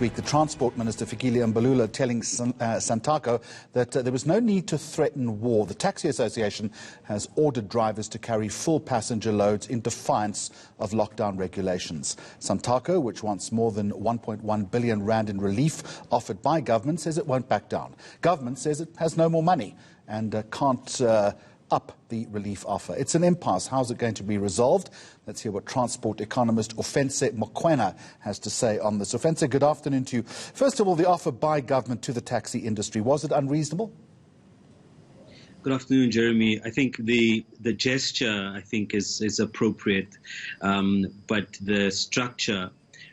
Week, the Transport Minister Fikile Mbalula telling Sanaco that there was no need to threaten war. The Taxi Association has ordered drivers to carry full passenger loads in defiance of lockdown regulations. Sanaco, which wants more than 1.1 billion rand in relief offered by government, says it won't back down. Government says it has no more money and can't up the relief offer. It's an impasse. How's it going to be resolved? Let's hear what Transport Economist Ofentse Mokwena has to say on this. Ofentse, good afternoon to you. First of all, the offer by government to the taxi industry, was it unreasonable? Good afternoon, Jeremy. I think the gesture, is appropriate, but the structure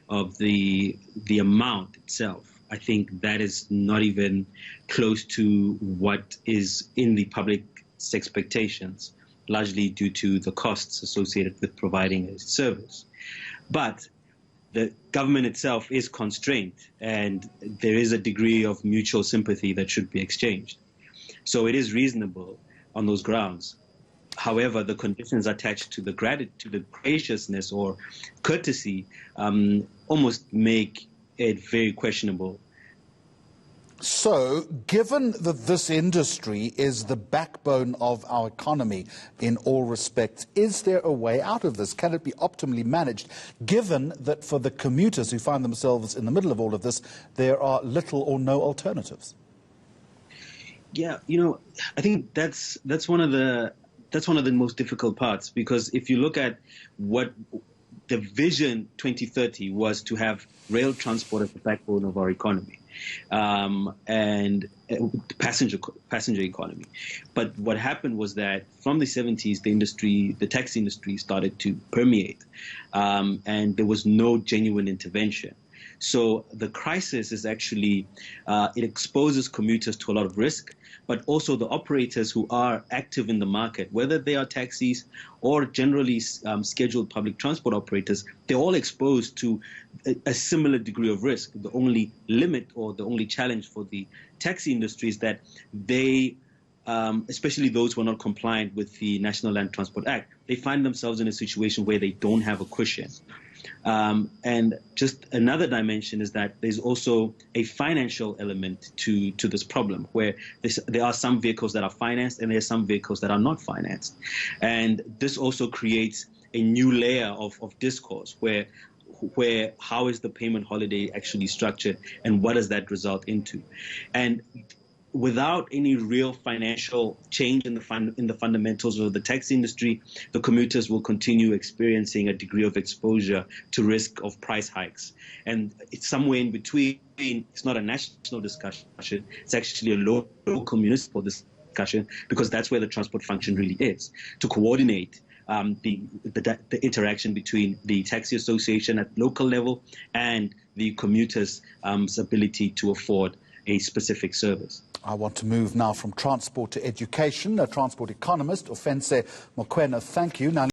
of the amount itself, I think that is not even close to what is in the public's expectations, largely due to the costs associated with providing a service. But the government itself is constrained, and there is a degree of mutual sympathy that should be exchanged. So it is reasonable on those grounds. However, the conditions attached to the graciousness or courtesy almost make it very questionable. So, given that this industry is the backbone of our economy in all respects, is there a way out of this? Can it be optimally managed, given that for the commuters who find themselves in the middle of all of this, there are little or no alternatives? Yeah, I think that's one of the most difficult parts, because if you look at what the Vision 2030 was, to have rail transport as the backbone of our economy, and passenger economy. But what happened was that from the 70s, the taxi industry started to permeate, and there was no genuine intervention. So the crisis is actually, it exposes commuters to a lot of risk, but also the operators who are active in the market, whether they are taxis or generally scheduled public transport operators, they're all exposed to a similar degree of risk. The only limit or the only challenge for the taxi industry is that they, especially those who are not compliant with the National Land Transport Act, they find themselves in a situation where they don't have a cushion. And just another dimension is that there's also a financial element to this problem, where there are some vehicles that are financed and there are some vehicles that are not financed. And this also creates a new layer of discourse where how is the payment holiday actually structured and what does that result into? And without any real financial change in the fundamentals of the taxi industry, the commuters will continue experiencing a degree of exposure to risk of price hikes. And it's somewhere in between. It's not a national discussion. It's actually a local municipal discussion, because that's where the transport function really is, to coordinate the interaction between the taxi association at local level and the commuters' ability to afford a specific service. I want to move now from transport to education. A transport economist, Ofentse Mokwena, thank you. Now